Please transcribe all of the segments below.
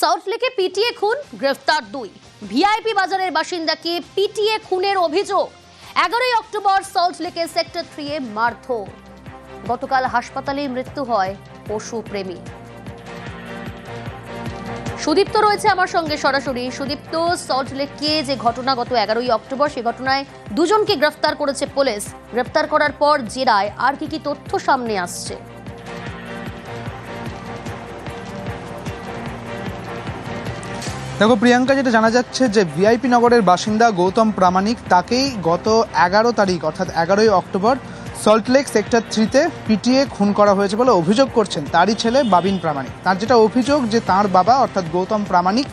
সল্টলেকে পিটিয়ে খুন, গ্রেফতার 2। ভিআইপি বাজারের বাসিন্দাকে পিটিয়ে খুনের অভিযোগ। 11ই অক্টোবর সল্টলেকে সেক্টর 3 এ মারধর। গতকাল হাসপাতালে মৃত্যু হয় পশু প্রেমী। সুদীপ্ত রয়েছে আমার সঙ্গে সরাসরি। সুদীপ্ত, সল্টলেকে যে ঘটনা গত 11ই অক্টোবর, সেই ঘটনায় দুজনকে গ্রেফতার করেছে পুলিশ। গ্রেফতার করার পর জেরায় আর কি তথ্য সামনে আসছে? দেখো প্রিয়াঙ্কা, যেটা জানা যাচ্ছে যে ভিআইপি নগরের বাসিন্দা গৌতম প্রামাণিক, তাকেই গত 11 তারিখ অর্থাৎ 11ই অক্টোবর সল্টলেক সেক্টর 3-তে পিটিয়ে খুন করা হয়েছে বলে অভিযোগ করছেন তারই ছেলে বাবিন প্রামাণিক। তার যেটা অভিযোগ যে তার বাবা অর্থাৎ গৌতম প্রামাণিক,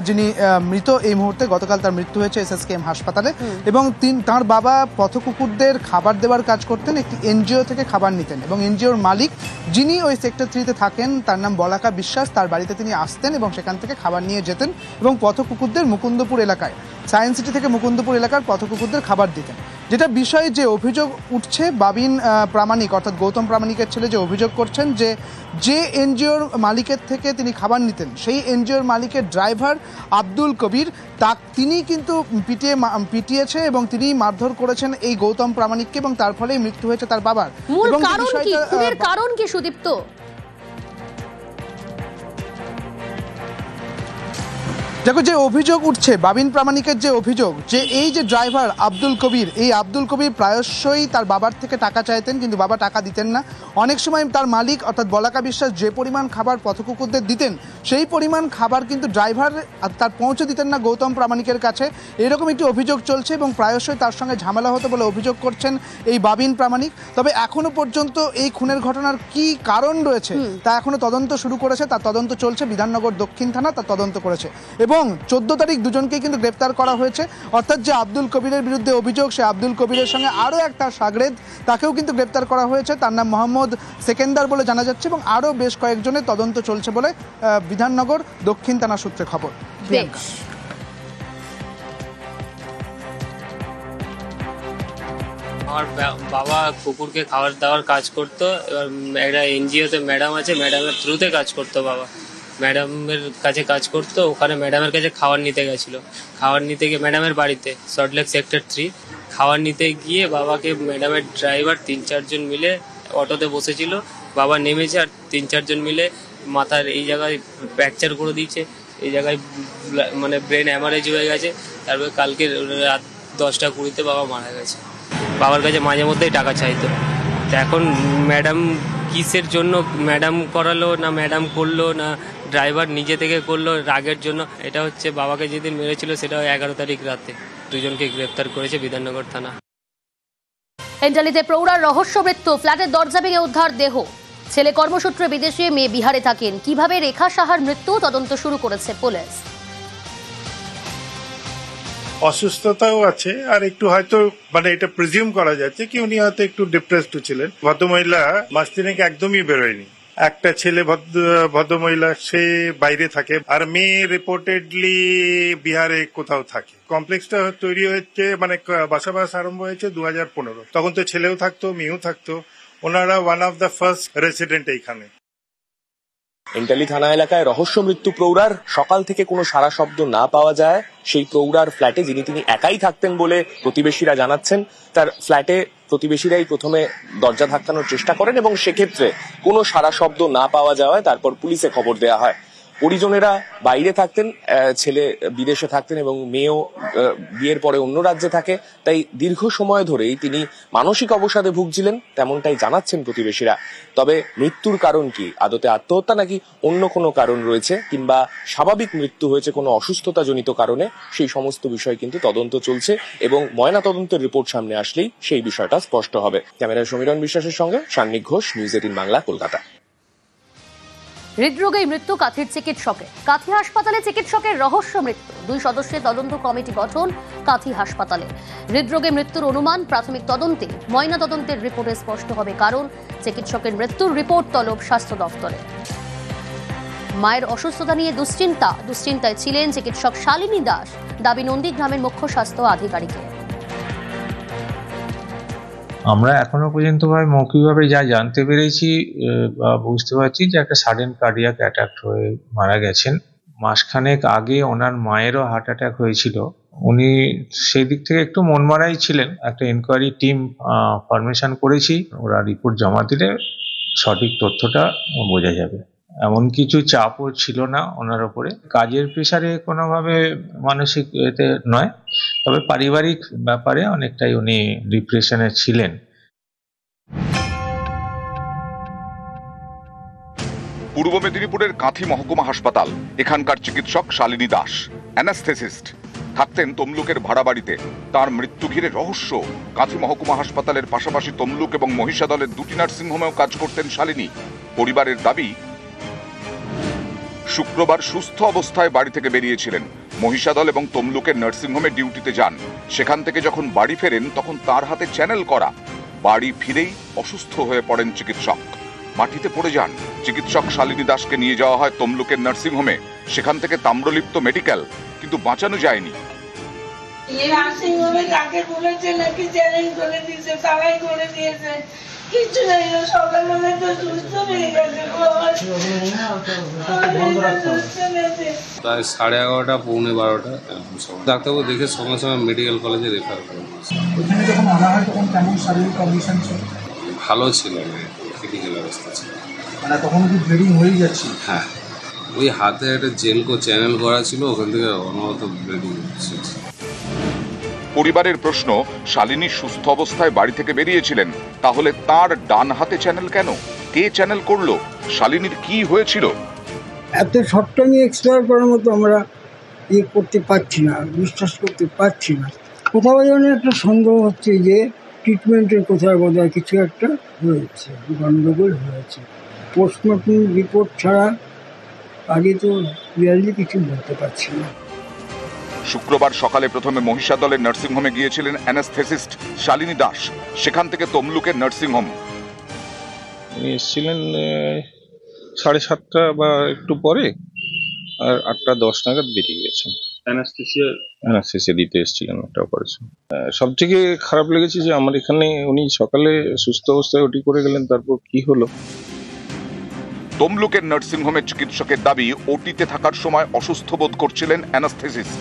যিনি মৃত এই মুহূর্তে, গতকাল তার মৃত্যু হয়েছে এসএসকেএম হাসপাতালে, এবং তার বাবা পথকুকুরদের খাবার দেওয়ার কাজ করতেন, একটি এনজিও থেকে খাবার নিতেন, এবং এনজিওর মালিক যিনি ওই সেক্টর 3-তে থাকেন তার নাম বলাকা বিশ্বাস, তার বাড়িতে তিনি আসতেন এবং সেখান থেকে খাবার নিয়ে যেতেন এবং পথকুকুরদের মুকুন্দপুর এলাকায়, সায়েন্স সিটি থেকে মুকুন্দপুর এলাকার পথকুকুরদের খাবার দিতেন। যেটা বিষয়ে যে অভিযোগ উঠছে, বাবিন প্রামাণিক অর্থাৎ গৌতম প্রামাণিকের ছেলে যে অভিযোগ করছেন যে এনজিওর মালিকের থেকে তিনি খাবার নিতেন, সেই এনজিওর মালিকের ড্রাইভার আব্দুল কবির, তিনি কিন্তু পিটিয়েছে এবং তিনি মারধর করেছেন এই গৌতম প্রামাণিককে, এবং তার ফলেই মৃত্যু হয়েছে তার বাবার। এবং কারণ কি সুদীপ্ত? দেখো, যে অভিযোগ উঠছে বাবিন প্রামাণিকের, যে অভিযোগ যে এই যে ড্রাইভার আব্দুল কবির, এই আব্দুল কবির প্রায়শই তার বাবার থেকে টাকা চাইতেন কিন্তু বাবা টাকা দিতেন না। অনেক সময় তার মালিক অর্থাৎ বলাকা বিশ্বাস যে পরিমাণ খাবার পথকুকুরদের দিতেন, সেই পরিমাণ খাবার কিন্তু ড্রাইভার তার পৌঁছে দিতেন না গৌতম প্রামাণিকের কাছে। এরকম একটি অভিযোগ চলছে এবং প্রায়শই তার সঙ্গে ঝামেলা হতো বলে অভিযোগ করছেন এই বাবিন প্রামাণিক। তবে এখনো পর্যন্ত এই খুনের ঘটনার কি কারণ রয়েছে তা এখনো তদন্ত শুরু করেছে, তার তদন্ত চলছে। বিধাননগর দক্ষিণ থানা তার তদন্ত করেছে এবং 14 তারিখ দুজনকেই কিন্তু গ্রেপ্তার করা হয়েছে। অর্থাৎ যে আব্দুল কবিরের বিরুদ্ধে অভিযোগ, সে আব্দুল কবিরের সঙ্গে আরও একটা সাগরেদ, তাকেও কিন্তু গ্রেপ্তার করা হয়েছে। তার নাম মোহাম্মদ সেকেন্দার বলে জানা যাচ্ছে এবং আরও বেশ কয়েকজনের তদন্ত চলছে বলে বিধাননগর দক্ষিণ থানা সূত্রে খবর। আমার বাবা কুকুরকে খাবার দাবার কাজ করতো। এবার একটা এনজিওতে ম্যাডাম আছে, ম্যাডামের থ্রুতে কাজ করতো বাবা। ম্যাডামের কাছে কাজ করতো, ওখানে ম্যাডামের কাছে খাবার নিতে গেছিলো। খাবার নিতে গিয়ে ম্যাডামের বাড়িতে সল্টলেক সেক্টর 3 খাবার নিতে গিয়ে বাবাকে ম্যাডামের ড্রাইভার 3-4 জন মিলে অটোতে বসেছিল। বাবা নেমেছে আর 3-4 জন মিলে মাথার এই জায়গায় ফ্র্যাকচার করে দিয়েছে, এই জায়গায় মানে ব্রেন হ্যামারেজ হয়ে গেছে। তারপরে কালকে রাত 10টা-20-তে বাবা মারা গেছে। বাবার কাছে মাঝে মধ্যেই টাকা চাইতো। এখন ম্যাডাম কিসের জন্য ম্যাডাম করালো, না ম্যাডাম করলো, না ড্রাইভার নিজে থেকে করলো রাগের জন্য, এটা হচ্ছে বাবাকে যেদিন মেরেছিল সেটা 11 তারিখ রাতে। দুজনকে গ্রেপ্তার করেছে বিধাননগর থানা। এন্টালিতে প্রৌঢ়ার রহস্য মৃত্যু, ফ্ল্যাটের দরজা ভেঙে উদ্ধার দেহ। ছেলে কর্মসূত্রে বিদেশে, মেয়ে বিহারে থাকেন। কিভাবে রেখা সাহার মৃত্যু, তদন্ত শুরু করেছে পুলিশ। অসুস্থতাও আছে আর একটু হয়তো মানে এটা প্রিজিউম করা যাচ্ছে কি উনি হয়তো একটু ডিপ্রেসড ছিলেন। ভদ্রমহিলা মাস তিনেক একদমই বেরোয়নি। একটা ছেলে ভদ্রমহিলা সে বাইরে থাকে আর মেয়ে রিপোর্টেডলি বিহারে কোথাও থাকে। কমপ্লেক্সটা তৈরি হয়েছে মানে বাসাবাস আরম্ভ হয়েছে 2015। তখন তো ছেলেও থাকতো, মেয়েও থাকতো। ওনারা one of the first resident এইখানে। এন্টালি থানা এলাকায় রহস্য মৃত্যু প্রৌঢ়ার। সকাল থেকে কোনো সারা শব্দ না পাওয়া যায় সেই প্রৌঢ়ার ফ্ল্যাটে, তিনি একাই থাকতেন বলে প্রতিবেশীরা জানাচ্ছেন। তার ফ্ল্যাটে প্রতিবেশীরাই প্রথমে দরজা ধাক্কানোর চেষ্টা করেন এবং সেক্ষেত্রে কোনো সারা শব্দ না পাওয়া যাওয়ায় তারপর পুলিশে খবর দেওয়া হয়। পরিজনেরা বাইরে থাকতেন, ছেলে বিদেশে থাকতেন এবং মেয়েও বিয়ের পরে অন্য রাজ্যে থাকে। তাই দীর্ঘ সময় ধরেই তিনি মানসিক অবসাদে ভুগছিলেন, তেমনটাই জানাচ্ছেন প্রতিবেশীরা। তবে মৃত্যুর কারণ কি, আদতে আত্মহত্যা নাকি অন্য কোনো কারণ রয়েছে, কিংবা স্বাভাবিক মৃত্যু হয়েছে কোনো অসুস্থতাজনিত কারণে, সেই সমস্ত বিষয় কিন্তু তদন্ত চলছে এবং ময়না তদন্তের রিপোর্ট সামনে আসলেই সেই বিষয়টা স্পষ্ট হবে। ক্যামেরায় সমীরণ বিশ্বাসের সঙ্গে সান্নিক ঘোষ, নিউজ 18 বাংলা, কলকাতা। হৃদরোগে মৃত্যু কাঁথির চিকিৎসকের। কাঁথি হাসপাতালে চিকিৎসকের রহস্য মৃত্যু। 2 সদস্যের তদন্ত কমিটি গঠন কাঁথি হাসপাতালে। হৃদরোগে মৃত্যুর অনুমান, প্রাথমিক তদন্তে ময়না তদন্তের রিপোর্টে স্পষ্ট হবে কারণ। চিকিৎসকের মৃত্যুর রিপোর্ট তলব স্বাস্থ্য দফতরে। মায়ের অসুস্থতা নিয়ে দুশ্চিন্তায় ছিলেন চিকিৎসক শালিনী দাস, দাবি নন্দীগ্রামের মুখ্য স্বাস্থ্য আধিকারিকের। আমরা এখনো পর্যন্ত মৌখিকভাবে যা জানতে পেরেছি বা বুঝতে পারছি যে একটা সাডেন কার্ডিয়াক অ্যাটাক হয়ে মারা গেছেন। মাসখানেক আগে ওনার মায়েরও হার্ট অ্যাটাক হয়েছিল। উনি সেই দিক থেকে একটু মনমরাই ছিলেন। একটা ইনকোয়ারি টিম ফরমেশন করেছি, ওরা রিপোর্ট জমা দিলে সঠিক তথ্যটা বোঝা যাবে। এমন কিছু চাপও ছিল না ওনার ওপরে, কাজের প্রেসারে কোনোভাবে মানসিক এতে নয়, তবে পারিবারিক ব্যাপারে অনেকটাই উনি ডিপ্রেশনে ছিলেন। পূর্ব মেদিনীপুরের কাঁথি মহকুমা হাসপাতাল, এখানকার চিকিৎসক শালিনী দাস অ্যানাস্থেসিস্ট, থাকতেন তমলুকের ভাড়া বাড়িতে। তার মৃত্যু ঘিরে রহস্য। কাঁথি মহকুমা হাসপাতালের পাশাপাশি তমলুক এবং মহিষাদলের দুটি নার্সিংহোমেও কাজ করতেন শালিনী। পরিবারের দাবি, শুক্রবার সুস্থ অবস্থায় বাড়ি থেকে বেরিয়েছিলেন। মহিষাদল এবং তমলুকের নার্সিংহোমে ডিউটিতে যান। সেখান থেকে যখন বাড়ি ফেরেন তখন তার হাতে চ্যানেল করা। বাড়ি ফিরেই অসুস্থ হয়ে পড়েন চিকিৎসক, মাটিতে পড়ে যান। চিকিৎসক শালিনী দাসকে নিয়ে যাওয়া হয় তমলুকের নার্সিংহোমে, সেখান থেকে তাম্রলিপ্ত মেডিকেল, কিন্তু বাঁচানো যায়নি। নার্সিংহোমে কাকে বলেছে নাকি চ্যালেঞ্জ করে দিয়েছে, তারাই করে দিয়েছে, কিছু জানি না। সকালবেলা তো সুস্থ হয়ে গেছে, প্রায় 11:30 পৌনে 12টা ডাক্তারবাবু দেখে সঙ্গে সঙ্গে মেডিকেল কলেজে রেফার করে। ভালো ছিল, ক্রিটিক্যাল অবস্থা ছিল। তখন কি ব্লিডিং হয়ে যাচ্ছে? হ্যাঁ, ওই হাতে একটা চ্যানেল করা ছিল, ওখান থেকে অনবরত ব্লিডিং হচ্ছে। পরিবারের প্রশ্ন, শালিনী সুস্থ অবস্থায় বাড়ি থেকে বেরিয়েছিলেন, তাহলে তার ডান হাতে চ্যানেল কেন? কে চ্যানেল করলো? শালিনীর কি হয়েছিল? এত শর্ট টাইমে এক্সপায়ার করার মতো আমরা করতে পারছি না, বিশ্বাস করতে পারছি না। কোথাও যেন একটা সন্দেহ হচ্ছে যে ট্রিটমেন্টের কোথাও বোধহয় কিছু একটা হয়েছে, গণ্ডগোল হয়েছে। পোস্টমর্টম রিপোর্ট ছাড়া আগে তো ক্লিয়ারলি কিছু বলতে পারছি না। শুক্রবার সকালে প্রথমে মহিষাদলের নার্সিংহোমে গিয়েছিলেন অ্যানাস্থেসিস্ট শালিনী দাস, সেখান থেকে তমলুকের নার্সিংহোম। উনি এসেছিলেন 7:30 বা একটু পরে, আর 8:10 নাগাদ বেরিয়ে গেছেন। অ্যানাস্থেসিয়া দিতে এসেছিলেন একটা অপারেশন। সব থেকে খারাপ লেগেছে যে আমার এখানে উনি সকালে সুস্থ অবস্থায় ওটি করে গেলেন, তারপর কি হলো। তমলুকের নার্সিংহোমের চিকিৎসকের দাবি, ওটিতে থাকার সময় অসুস্থ বোধ করছিলেন অ্যানাস্থেসিস্ট।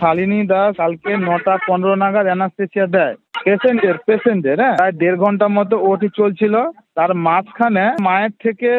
শালিনী দাস কালকে 9:15 নাগাদ অ্যানাস্থেসিয়া দেয় পেশেন্টের প্রায় 1.5 ঘন্টার মতো ওটি চলছিল। তার মাঝখানে মায়ের থেকে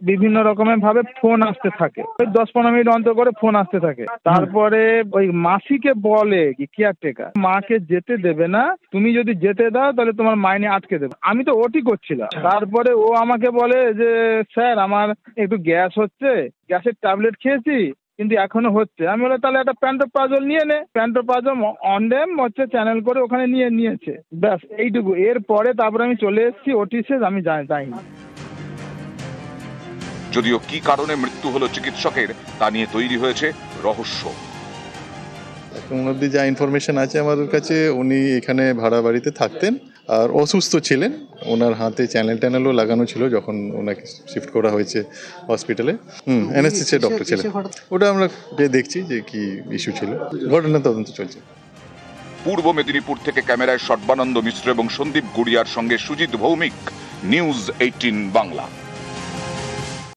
বিভিন্ন রকমের ভাবে ফোন আসতে থাকে, 10-15 মিনিট অন্তর করে ফোন আসতে থাকে। তারপরে ওই মাসিকে বলে কি কেয়ারটেকার, মাকে যেতে দেবে না, তুমি যদি যেতে দাও তাহলে তোমার মাইনে আটকে দেবে। আমি তো ওটি করছিলাম। তারপরে ও আমাকে বলে যে স্যার আমার একটু গ্যাস হচ্ছে, গ্যাসের ট্যাবলেট খেয়েছি কিন্তু এখনো হচ্ছে। আমি বলে তাহলে একটা প্যান্টোপ্রাজল নিয়ে নে। প্যান্টোপ্রাজল অনডেম হচ্ছে চ্যানেল করে ওখানে নিয়েছে, ব্যাস এইটুকু। এরপরে তারপরে আমি চলে এসেছি, ওটি শেষ, আমি যাইনি। যদিও কি কারণে মৃত্যু হলো চিকিৎসকের তা নিয়ে তৈরি হয়েছে রহস্য। এখন অবধি যা ইনফরমেশন আছে আমাদের কাছে, উনি এখানে ভাড়া বাড়িতে থাকতেন আর অসুস্থ ছিলেন। ওনার হাতে চ্যানেলও লাগানো ছিল যখন ওনাকে শিফট করা হয়েছে হসপিটালে। অ্যানেস্থেসিয়া ডক্টর ছিলেন। ওটা আমরা দেখছি যে কি ইস্যু ছিল, ঘটনা তদন্ত চলছে। পূর্ব মেদিনীপুর থেকে ক্যামেরায় সর্বানন্দ মিশ্র এবং সন্দীপ গুড়িয়ার সঙ্গে সুজিত ভৌমিক, নিউজ 18 বাংলা।